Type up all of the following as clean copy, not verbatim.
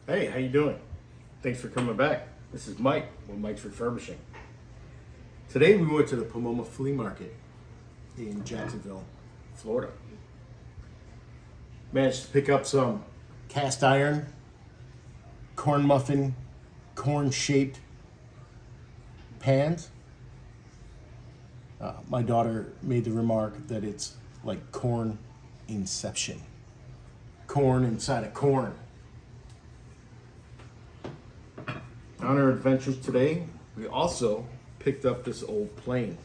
Hey, how you doing? Thanks for coming back. This is Mike with Mike's Refurbishing. Today we went to the Pomona Flea Market in Jacksonville, Florida. Managed to pick up some cast iron, corn muffin, corn-shaped pans. My daughter made the remark that it's like corn inception. Corn inside a corn. On our adventures today, we also picked up this old plane.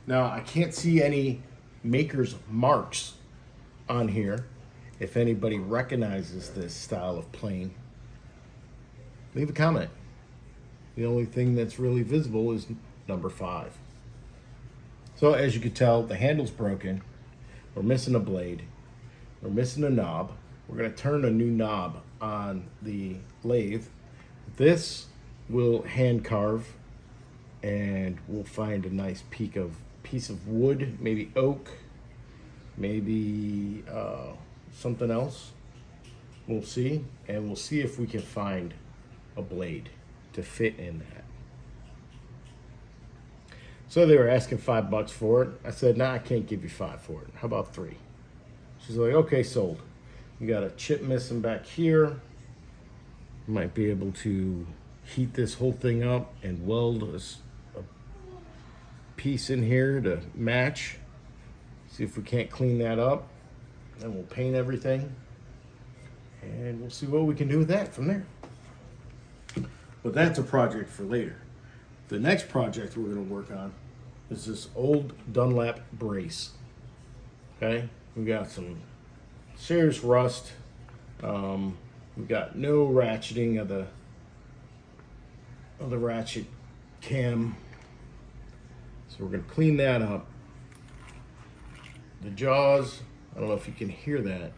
Now, I can't see any maker's marks on here. If anybody recognizes this style of plane, leave a comment. The only thing that's really visible is number 5. So as you can tell, the handle's broken. We're missing a blade. We're missing a knob. We're going to turn a new knob on the lathe. This we'll hand carve, and we'll find a nice piece of wood, maybe oak, maybe something else. We'll see, and we'll see if we can find a blade to fit in that. So they were asking $5 for it. I said, nah, I can't give you 5 for it. How about 3? She's like, okay, sold. We got a chip missing back here. Might be able to heat this whole thing up and weld a piece in here to match. See if we can't clean that up. Then we'll paint everything, and we'll see what we can do with that from there. But that's a project for later. The next project we're going to work on is this old Dunlap brace. Okay, we got some serious rust. We got no ratcheting of the ratchet cam, so we're going to clean that up. The jaws, I don't know if you can hear that,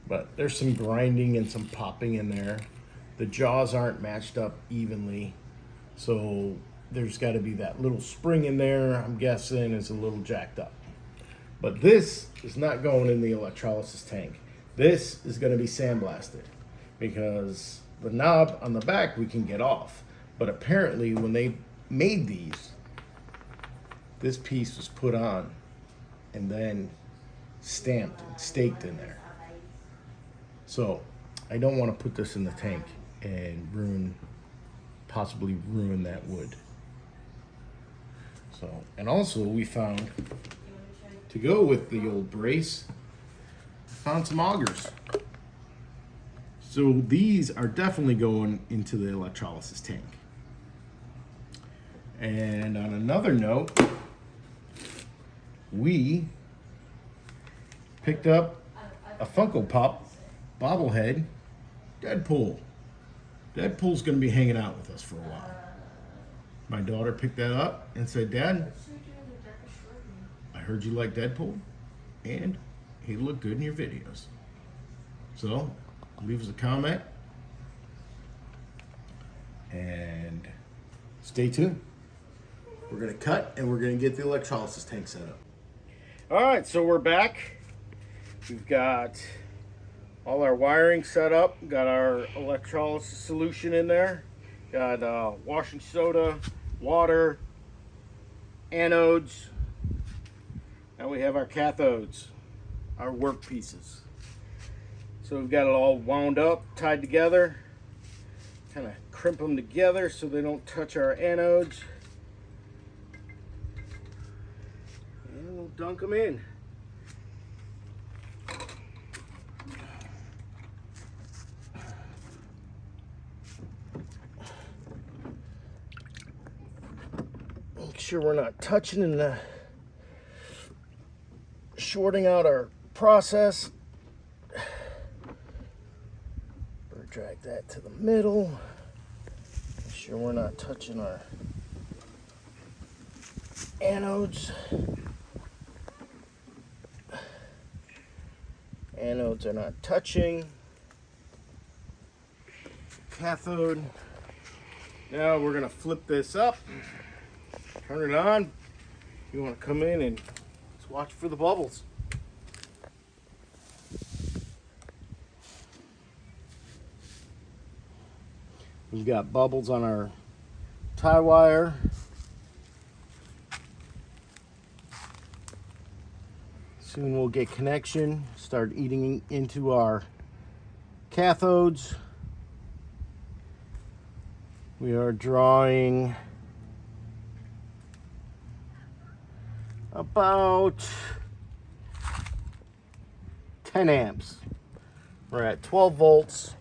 but there's some grinding and some popping in there. The jaws aren't matched up evenly, so there's got to be that little spring in there. I'm guessing is a little jacked up. But this is not going in the electrolysis tank. This is going to be sandblasted, because the knob on the back we can get off. But apparently when they made these, this piece was put on and then stamped and staked in there. So I don't want to put this in the tank and possibly ruin that wood. So, and also we found, to go with the old brace, found some augers. So these are definitely going into the electrolysis tank. And on another note, we picked up a Funko Pop bobblehead Deadpool. Deadpool's going to be hanging out with us for a while. My daughter picked that up and said, Dad, I heard you like Deadpool, and he looked good in your videos. So leave us a comment and stay tuned. We're going to cut and we're going to get the electrolysis tank set up. All right, so we're back. We've got all our wiring set up. Got our electrolysis solution in there. Got washing soda, water, anodes. Now we have our cathodes, our work pieces. So we've got it all wound up, tied together. Kind of crimp them together so they don't touch our anodes. And we'll dunk them in. Make sure we're not touching and shorting out our process. Drag that to the middle. Make sure we're not touching our anodes. Anodes are not touching. Cathode. Now we're gonna flip this up, turn it on. You wanna come in and let's watch for the bubbles. We've got bubbles on our tie wire. Soon we'll get connection, start eating into our cathodes. We are drawing about 10 amps. We're at 12 volts.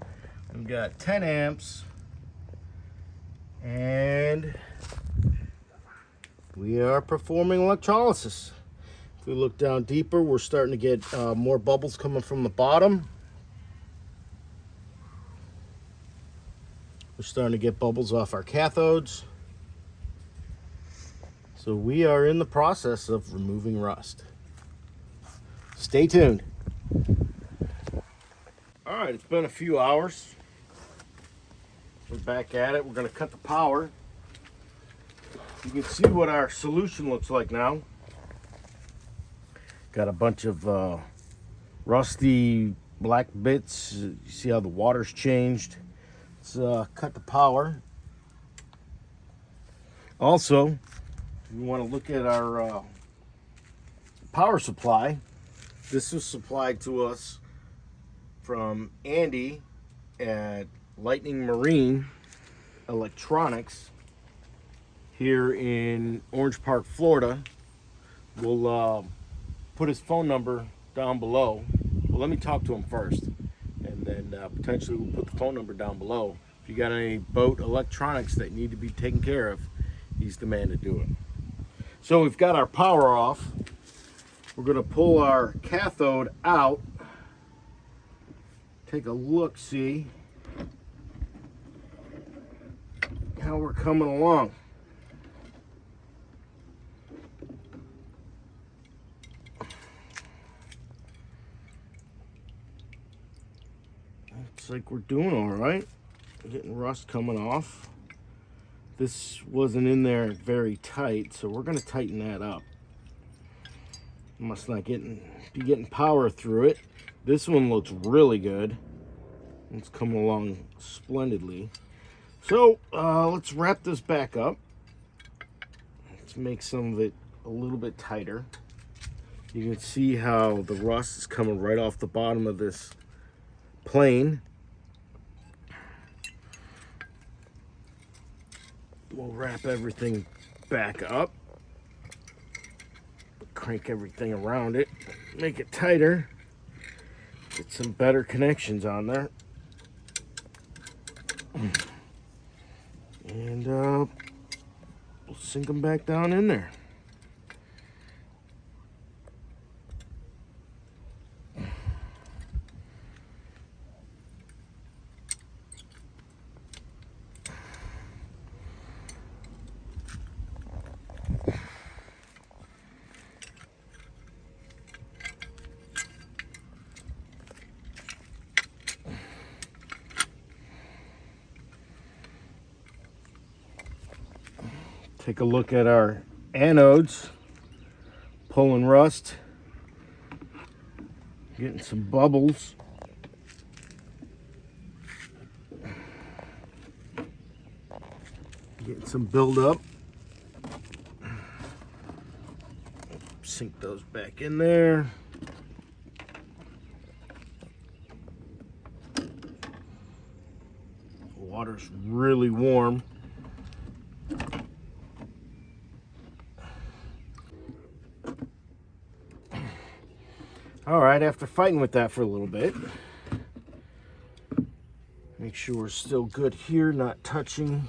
We've got 10 amps. And we are performing electrolysis. If we look down deeper, we're starting to get more bubbles coming from the bottom. We're starting to get bubbles off our cathodes. So we are in the process of removing rust. Stay tuned. All right, it's been a few hours. We're back at it. We're going to cut the power. You can see what our solution looks like now. Got a bunch of rusty black bits. You see how the water's changed. Let's cut the power. Also, we want to look at our power supply. This was supplied to us from Andy at Lightning Marine Electronics here in Orange Park, Florida. We'll put his phone number down below. Well, let me talk to him first, and then potentially we'll put the phone number down below. If you got any boat electronics that need to be taken care of, he's the man to do it. So we've got our power off. We're going to pull our cathode out. Take a look, see how we're coming along. Looks like we're doing all right. Getting rust coming off. This wasn't in there very tight, so we're going to tighten that up. Must not be getting power through it. This one looks really good. It's coming along splendidly. So let's wrap this back up. Let's make some of it a little bit tighter. You can see how the rust is coming right off the bottom of this plane. We'll wrap everything back up. Crank everything around it. Make it tighter. Get some better connections on there. And we'll sink them back down in there. Take a look at our anodes, pulling rust, getting some bubbles. Getting some buildup. Sink those back in there. Water's really warm. All right, after fighting with that for a little bit, make sure we're still good here, not touching.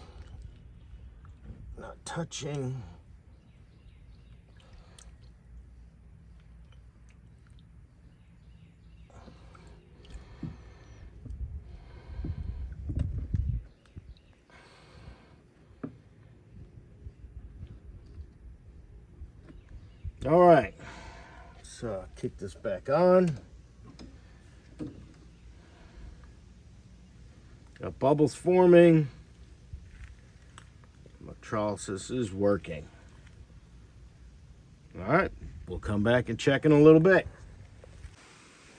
All right, let's kick this back on. Got bubbles forming. Electrolysis is working. All right, we'll come back and check in a little bit.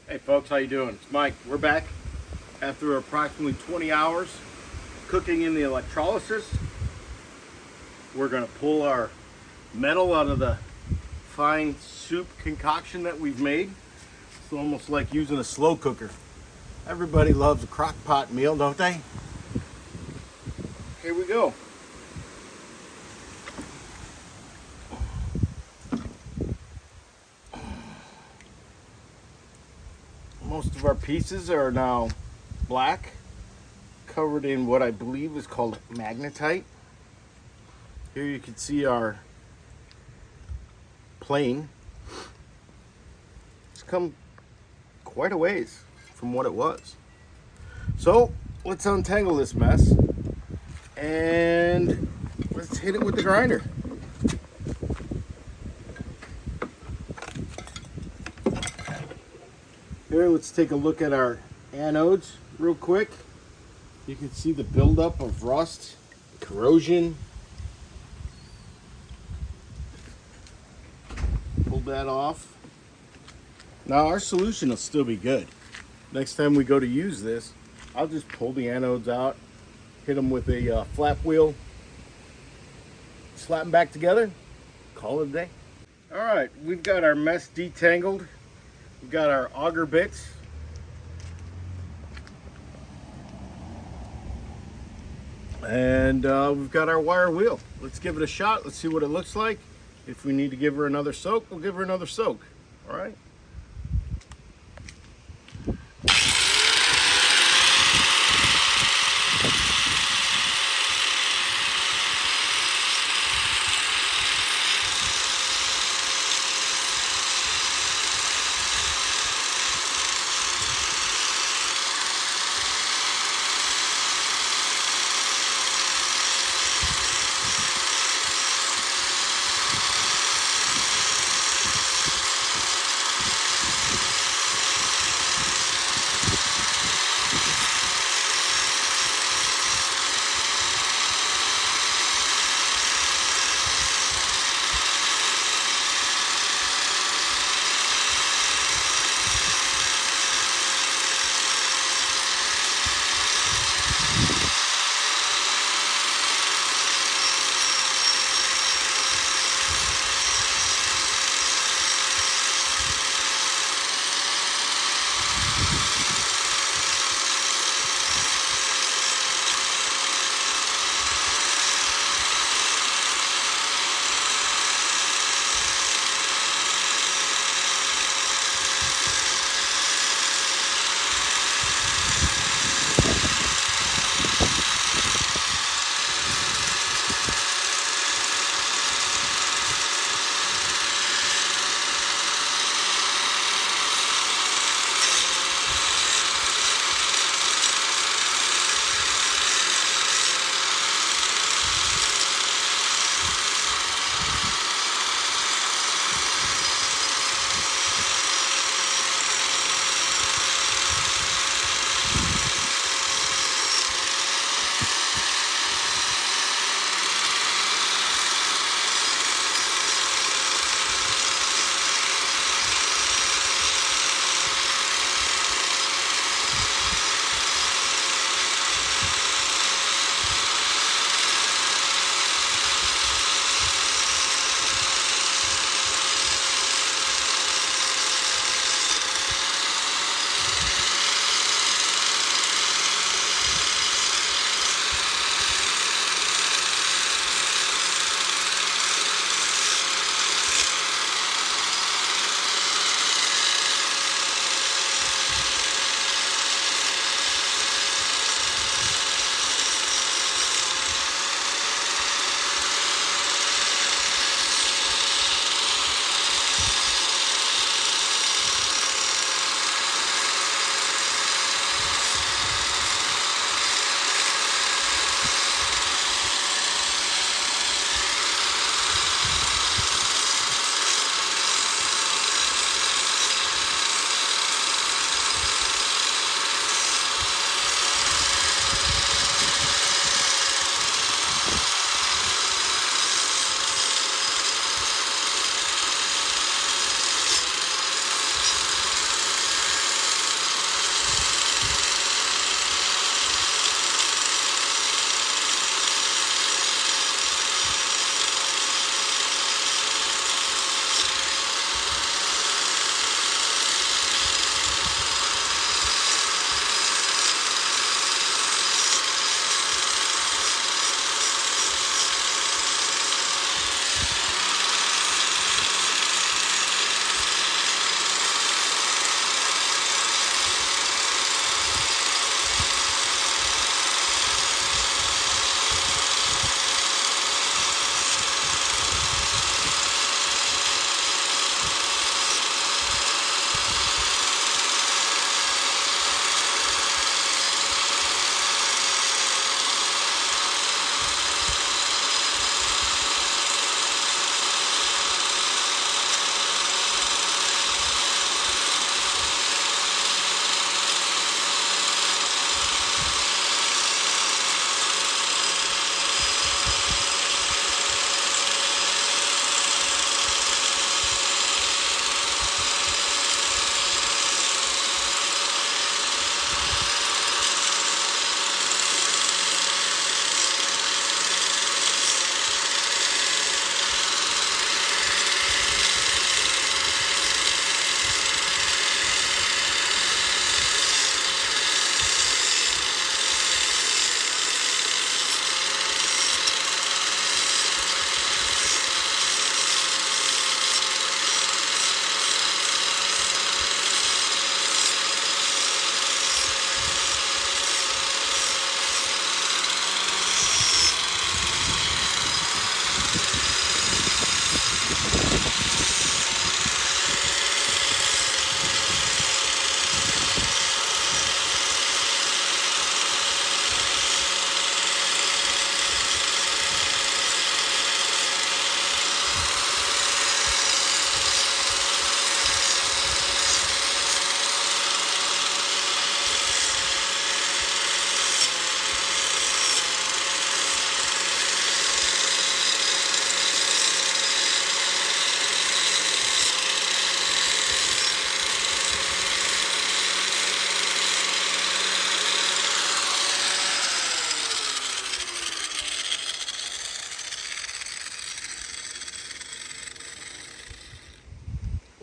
Hey folks, how you doing? It's Mike. We're back after approximately 20 hours. cooking in the electrolysis. We're going to pull our metal out of the fine soup concoction that we've made. It's almost like using a slow cooker. Everybody loves a crock pot meal, don't they? Here we go. Most of our pieces are now black, covered in what I believe is called magnetite. Here you can see our plane. It's come quite a ways from what it was. So let's untangle this mess and let's hit it with the grinder. Here, let's take a look at our anodes real quick. You can see the buildup of rust, corrosion. Pull that off. Now our solution will still be good. Next time we go to use this, I'll just pull the anodes out, hit them with a flap wheel, slap them back together, call it a day. All right, we've got our mess detangled. We've got our auger bits. And we've got our wire wheel. Let's give it a shot. Let's see what it looks like. If we need to give her another soak, we'll give her another soak. All right.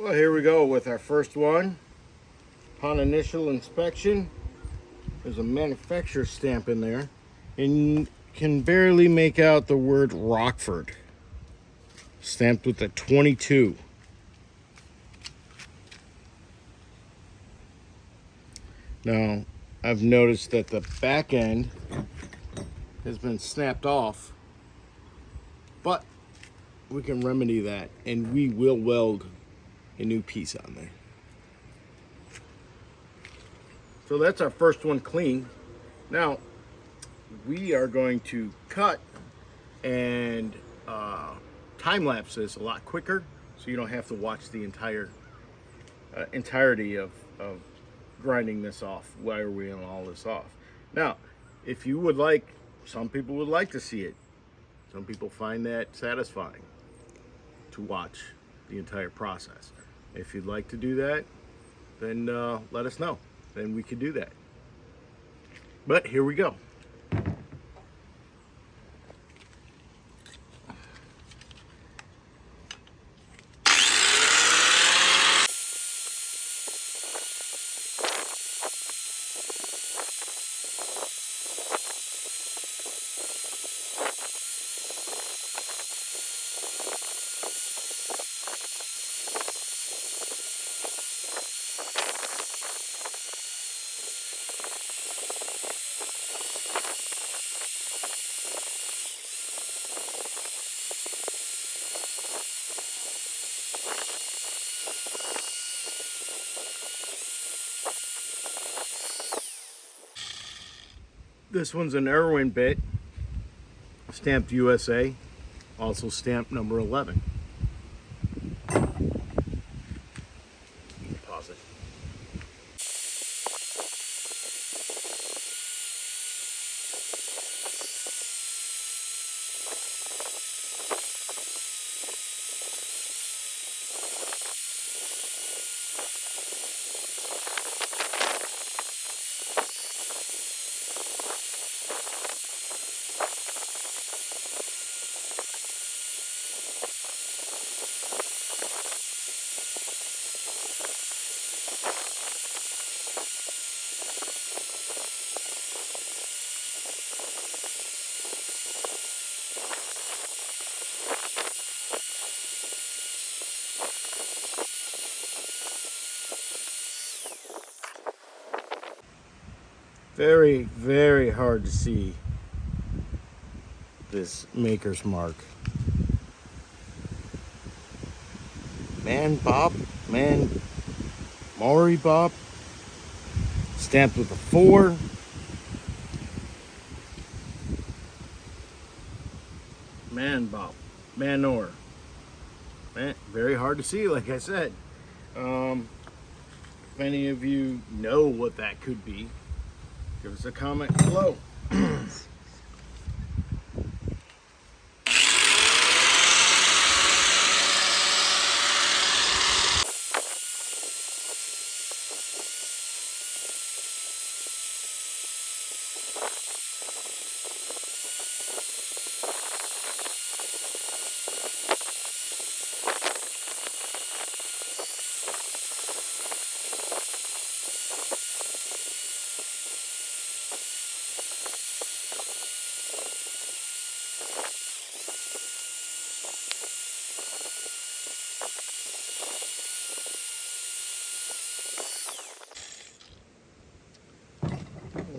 Well, here we go with our first one. Upon initial inspection, there's a manufacturer stamp in there, and you can barely make out the word Rockford. Stamped with a 22. Now, I've noticed that the back end has been snapped off, but we can remedy that, and we will weld a new piece on there. So that's our first one clean. Now, we are going to cut and time-lapse this a lot quicker, so you don't have to watch the entirety of grinding this off, wiring all this off. Now, if you would like, some people would like to see it. Some people find that satisfying to watch the entire process. If you'd like to do that, then let us know. Then we could do that. But here we go. This one's an Irwin bit, stamped USA, also stamped number 11. Pause it. Very, very hard to see this maker's mark. Man Bob, Maury Bob, stamped with a 4. Man Bob, Manor. Man, very hard to see, like I said. If any of you know what that could be, give us a comment below.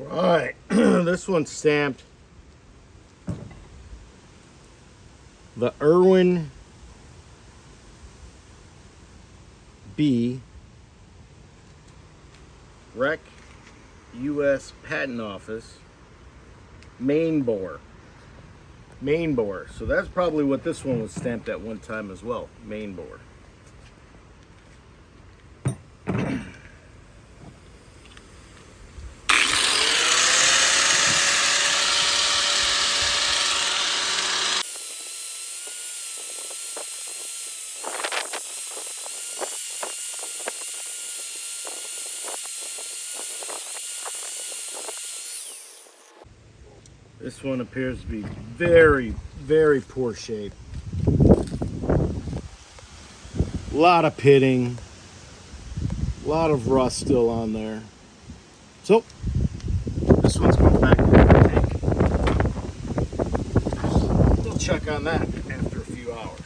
All right, this one's stamped the Irwin B Rec U.S. Patent Office main bore. So that's probably what this one was stamped at one time as well, main bore. This one appears to be very, very poor shape. A lot of pitting. A lot of rust still on there. So, this one's going back in the tank. We'll check on that after a few hours.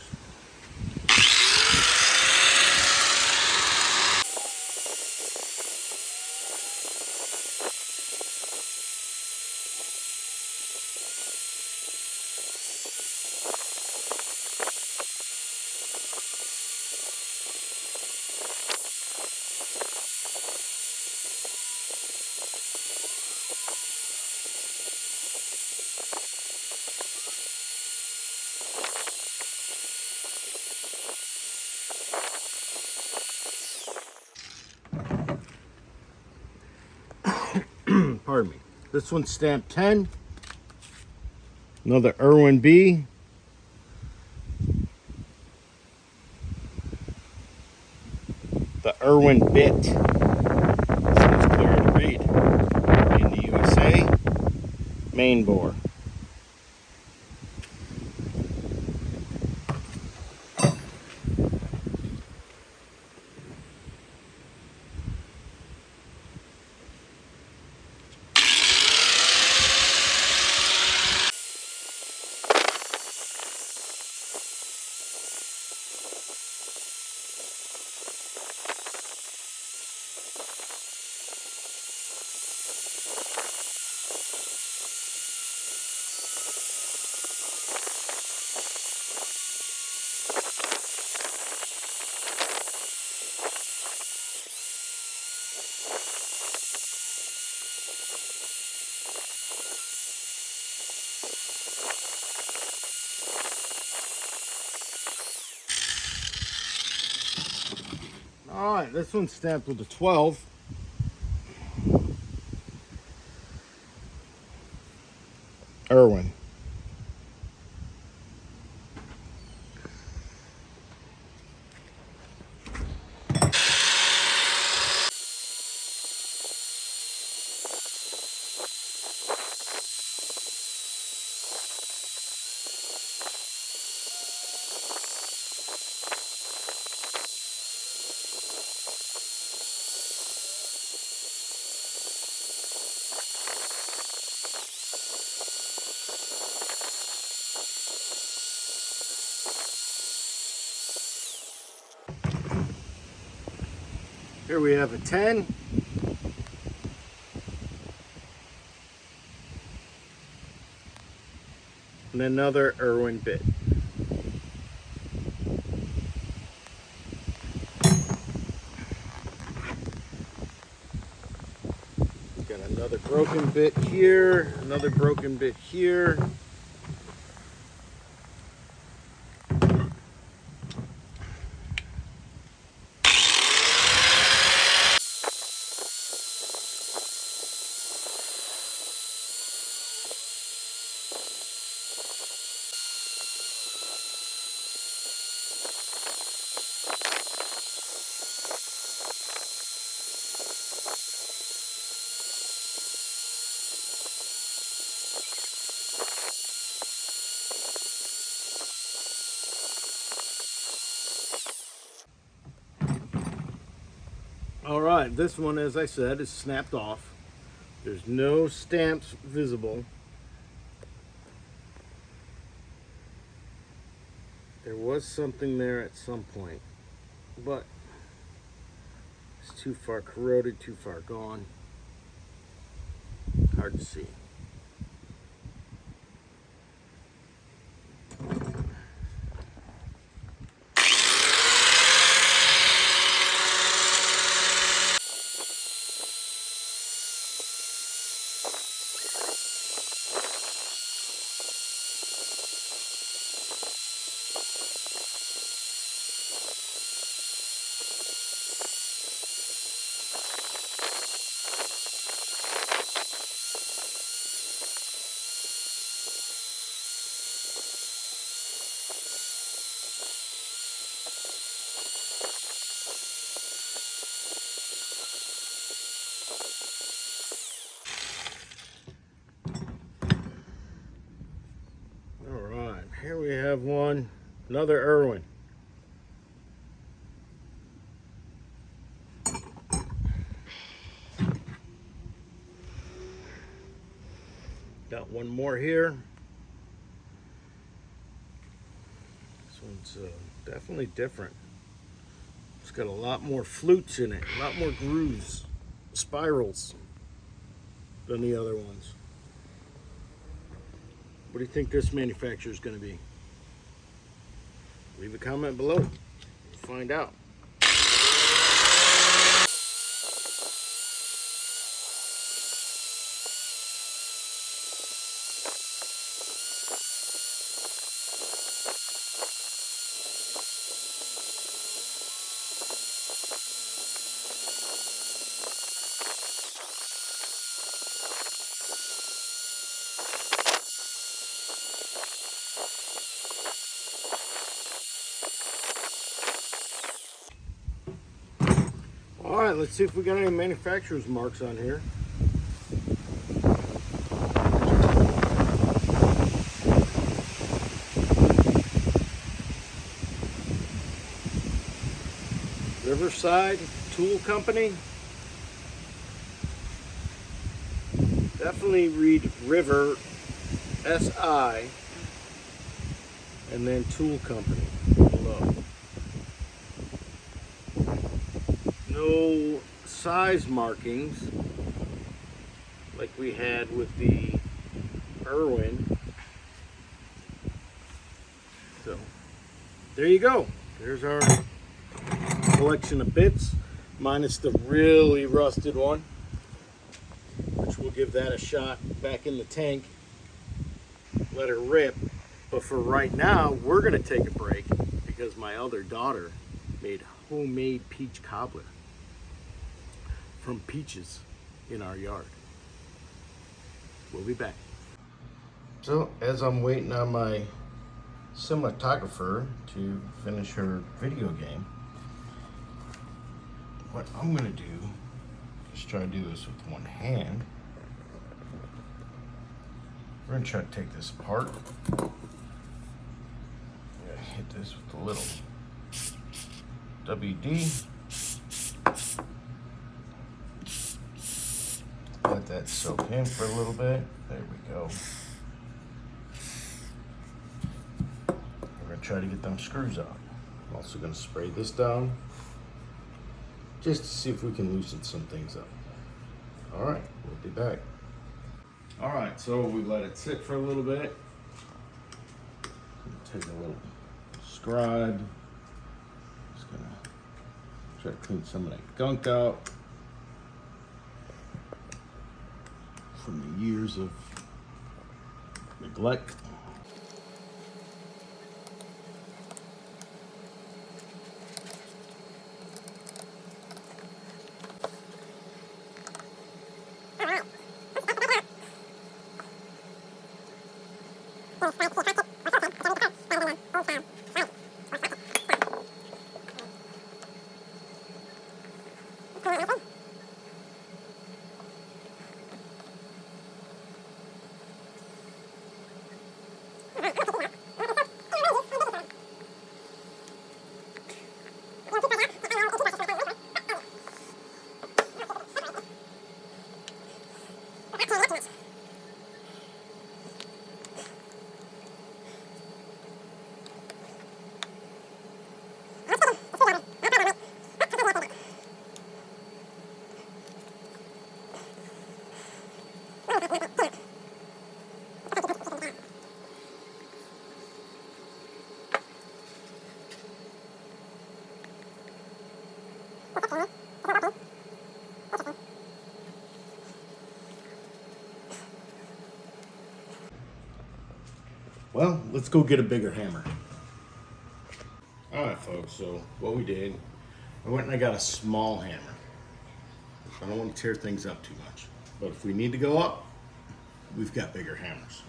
Pardon me. This one's stamped 10. Another Irwin B. The Irwin bit. This one's clear to read. In the USA. Main bore. Alright, this one's stamped with a 12. Irwin. Here we have a 10. And another Irwin bit. Got another broken bit here, another broken bit here. All right, this one, as I said, is snapped off. There's no stamps visible. There was something there at some point, but it's too far corroded, too far gone. Hard to see. Here we have one, another Irwin. Got one more here. This one's definitely different. It's got a lot more flutes in it, a lot more grooves, spirals than the other ones. What do you think this manufacturer is going to be? Leave a comment below. We'll find out. All right, let's see if we got any manufacturer's marks on here. Riverside Tool Company. Definitely read River SI and then Tool Company below. No size markings like we had with the Irwin. So there you go. There's our collection of bits, minus the really rusted one, which we'll give that a shot back in the tank, let her rip. But for right now, we're gonna take a break because my other daughter made homemade peach cobbler from peaches in our yard. We'll be back. So as I'm waiting on my cinematographer to finish her video game, what I'm gonna do is try to do this with one hand. We're gonna try to take this apart. I'm gonna hit this with a little WD. Let that soak in for a little bit. There we go. We're gonna try to get them screws out. I'm also gonna spray this down just to see if we can loosen some things up. All right, we'll be back. All right, so we let it sit for a little bit. Take a little scribe. Just gonna try to clean some of that gunk out from the years of neglect. Well, let's go get a bigger hammer. All right, folks, so what we did, I went and I got a small hammer. I don't want to tear things up too much, but if we need to go up, we've got bigger hammers.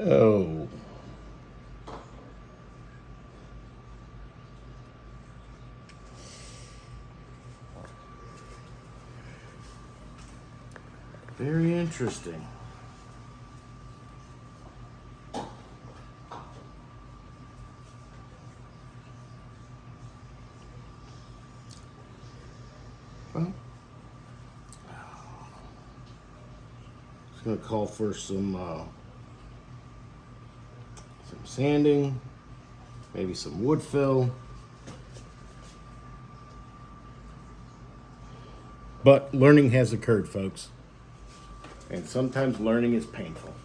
Oh. Very interesting. Well, it's going to call for some sanding, maybe some wood fill. But learning has occurred, folks. And sometimes learning is painful.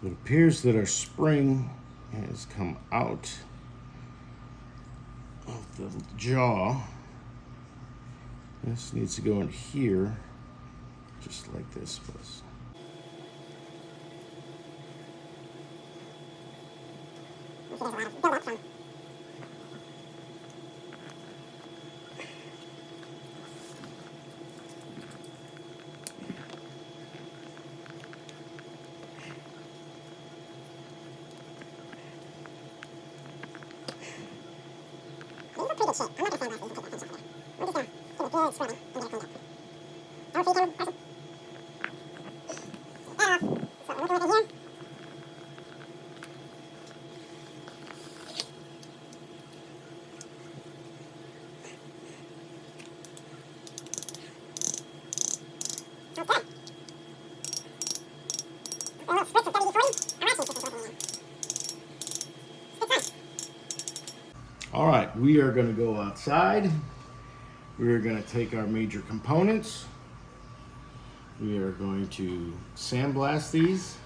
It appears that our spring has come out of the jaw. This needs to go in here, just like this was. All right, we are going to go outside. We are going to take our major components. We are going to sandblast these.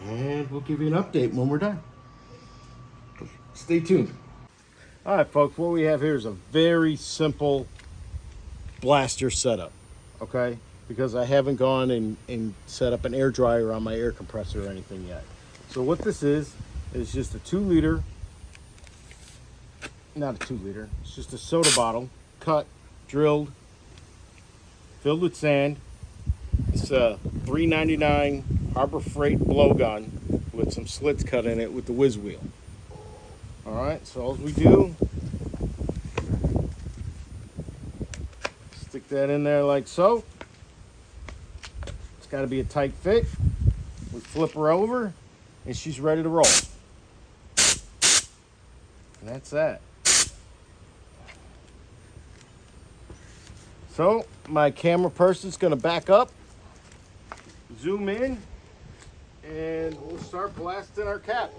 And we'll give you an update when we're done. Stay tuned. All right, folks, what we have here is a very simple blaster setup, okay? Because I haven't gone and set up an air dryer on my air compressor or anything yet. So what this is just a 2 liter, not a 2 liter, it's just a soda bottle, cut, drilled, filled with sand. It's a $3.99 Harbor Freight blowgun with some slits cut in it with the whiz wheel. All right, so all we do, stick that in there like so. It's got to be a tight fit. We flip her over, and she's ready to roll. And that's that. So my camera person's going to back up, zoom in, and we'll start blasting our cap.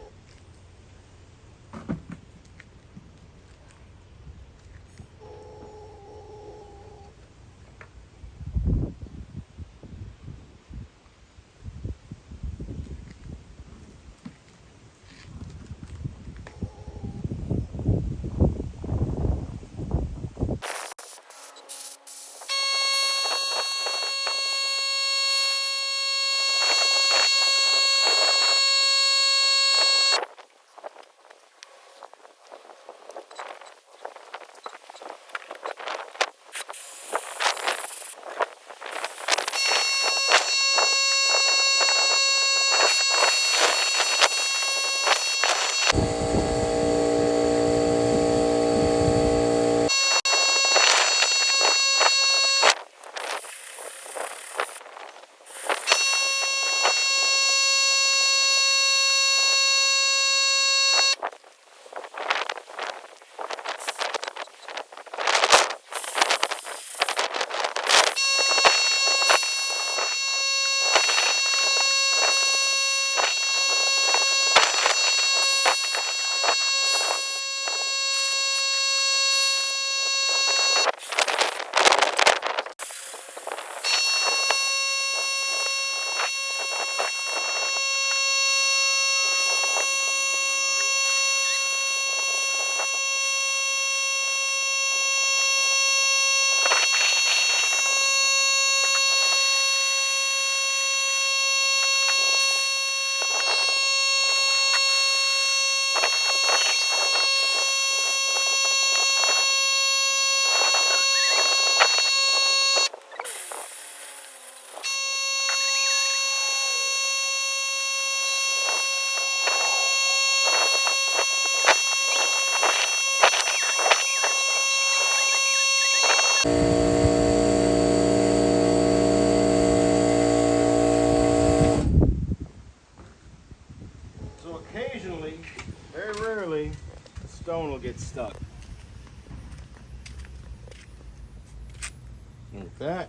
Like that.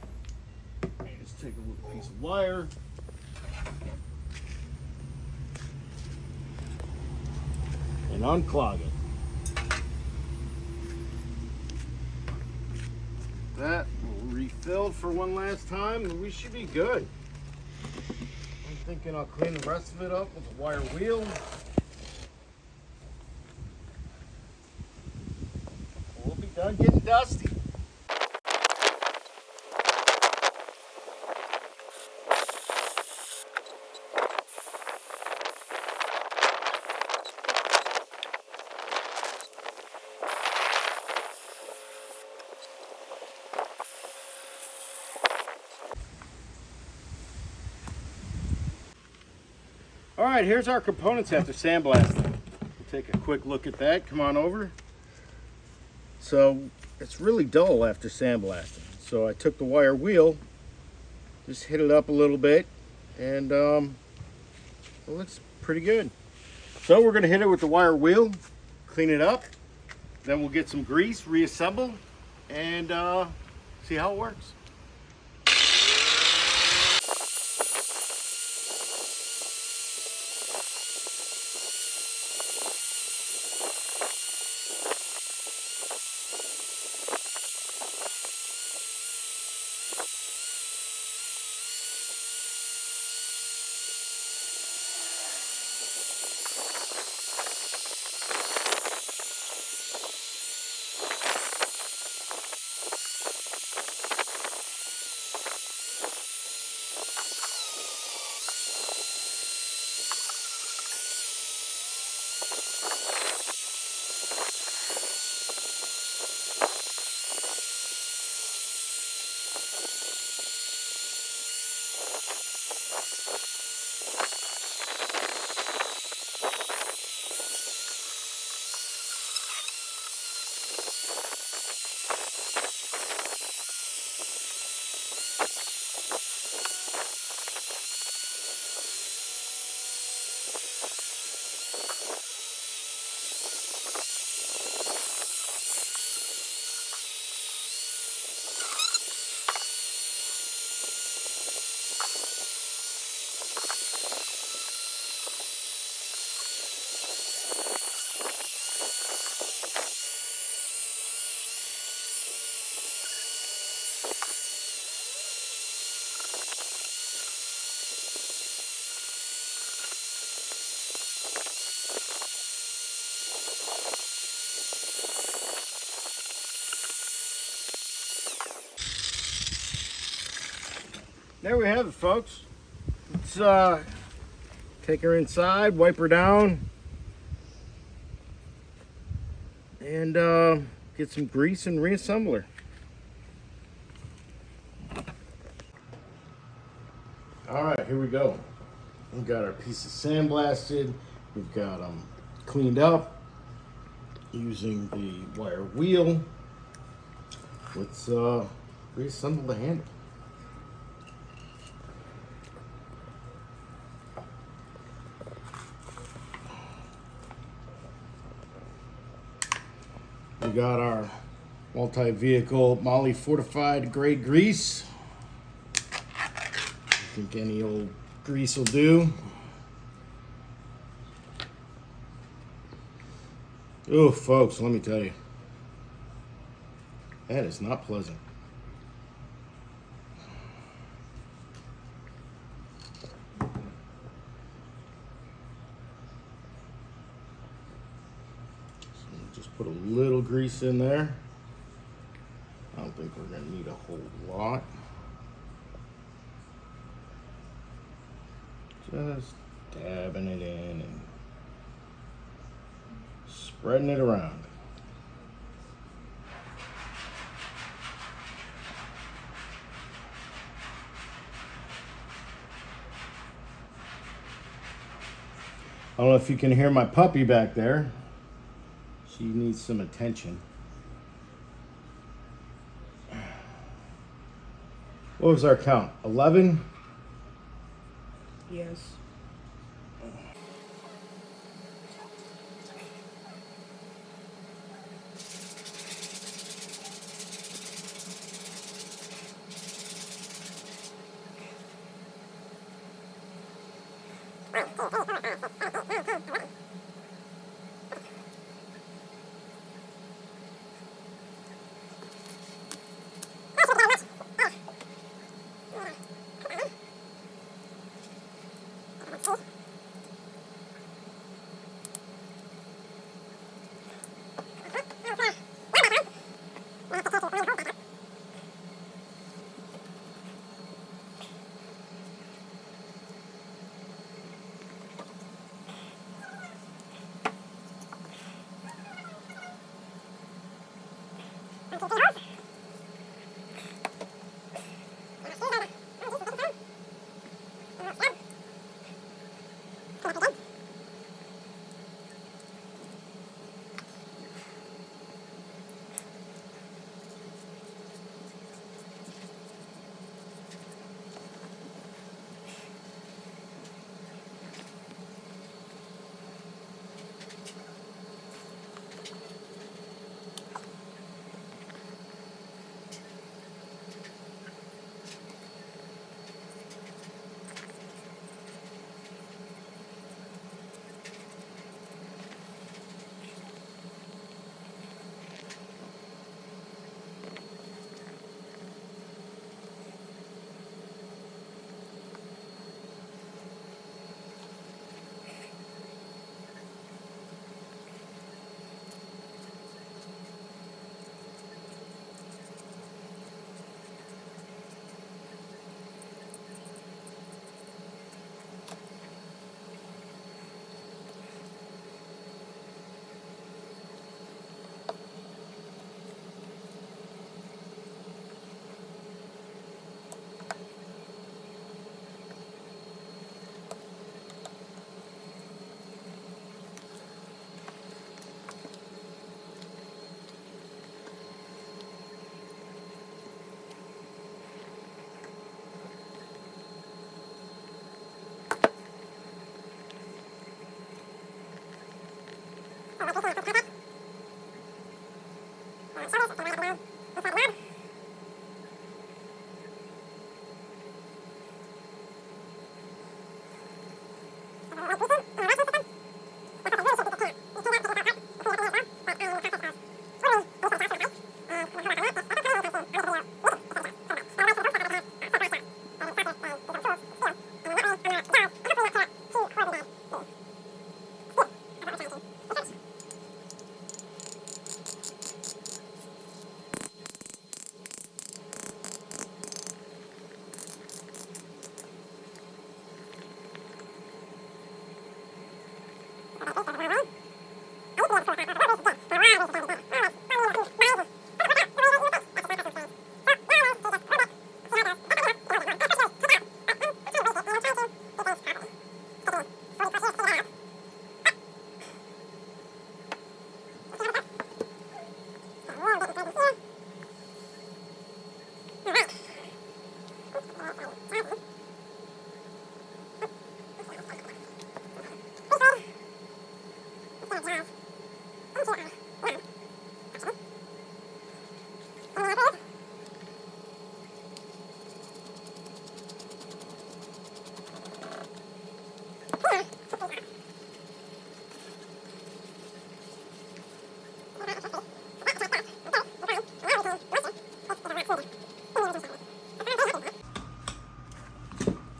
Just take a little piece of wire. And unclog it. That will refill for one last time and we should be good. I'm thinking I'll clean the rest of it up with a wire wheel. We'll be done getting dusty. All right, here's our components after sandblasting. We'll take a quick look at that. Come on over. So it's really dull after sandblasting. So I took the wire wheel, just hit it up a little bit, and it looks pretty good. So we're gonna hit it with the wire wheel, clean it up, then we'll get some grease, reassemble, and see how it works. There we have it, folks. Let's take her inside, wipe her down, and get some grease and reassemble her. All right, here we go. We've got our pieces sandblasted. We've got them cleaned up using the wire wheel. Let's reassemble the handle. We got our multi-vehicle Moly fortified grade grease. I think any old grease will do. Oh, folks, let me tell you, that is not pleasant. Just put a little grease in there. I don't think we're gonna need a whole lot. Just dabbing it in and spreading it around. I don't know if you can hear my puppy back there. She needs some attention. What was our count? 11? Yes.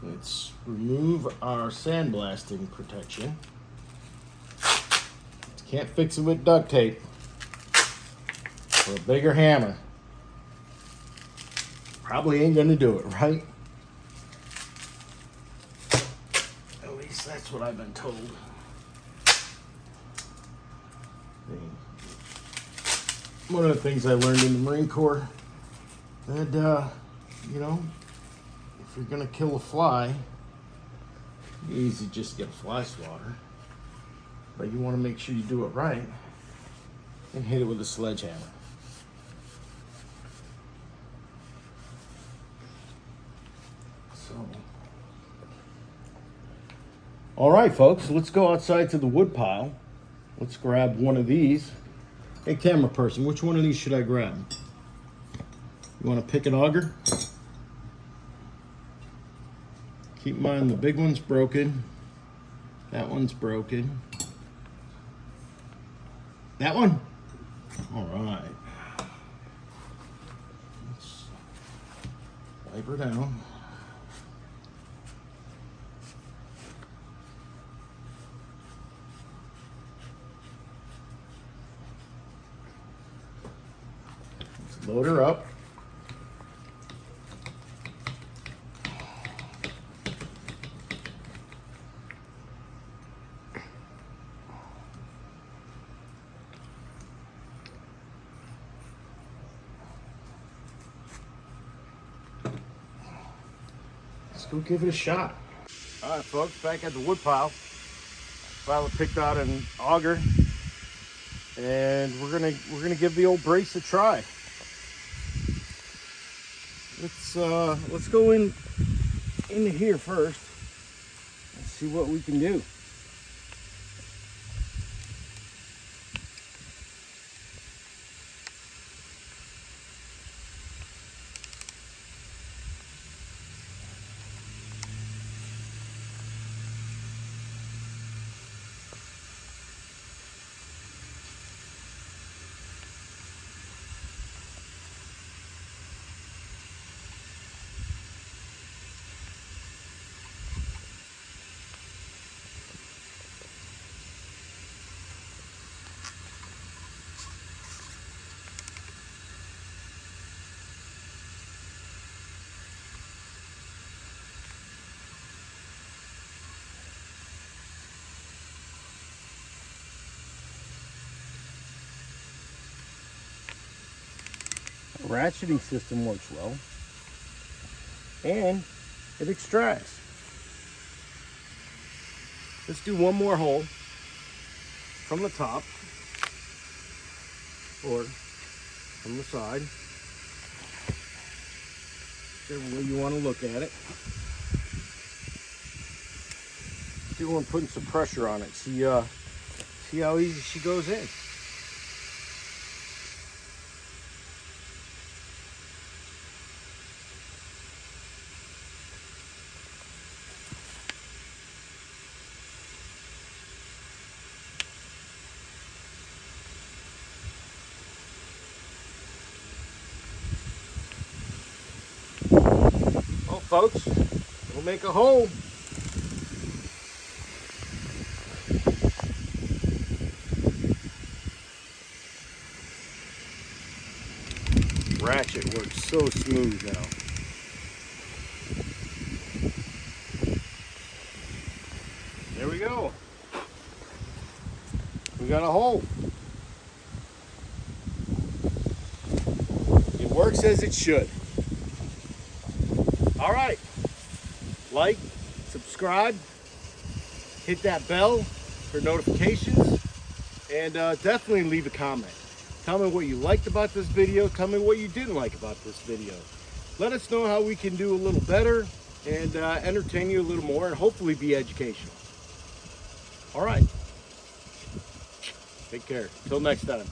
Let's remove our sandblasting protection. Can't fix it with duct tape or a bigger hammer. Probably ain't gonna do it, right? At least that's what I've been told. One of the things I learned in the Marine Corps, that you know, if you're gonna kill a fly, you easy just get a fly swatter. But you want to make sure you do it right and hit it with a sledgehammer. So, all right, folks, let's go outside to the wood pile. Let's grab one of these. Hey, camera person, which one of these should I grab? You want to pick an auger? Keep in mind the big one's broken. That one's broken. That one? All right. Let's wipe her down. Let's load her up. go give it a shot. All right, folks, back at the wood pile. Violet picked out an auger, and we're gonna give the old brace a try. Let's go into here first and see what we can do. Ratcheting system works well, and it extracts. Let's do one more hole from the top or from the side, whichever way you want to look at it. Do one putting some pressure on it. See how easy she goes in. Well, folks, we'll make a hole. Ratchet works so smooth now. There we go. We got a hole. It works as it should. All right, like, subscribe, hit that bell for notifications, and definitely leave a comment. Tell me what you liked about this video. Tell me what you didn't like about this video. Let us know how we can do a little better and entertain you a little more and hopefully be educational. All right, take care. Till next time.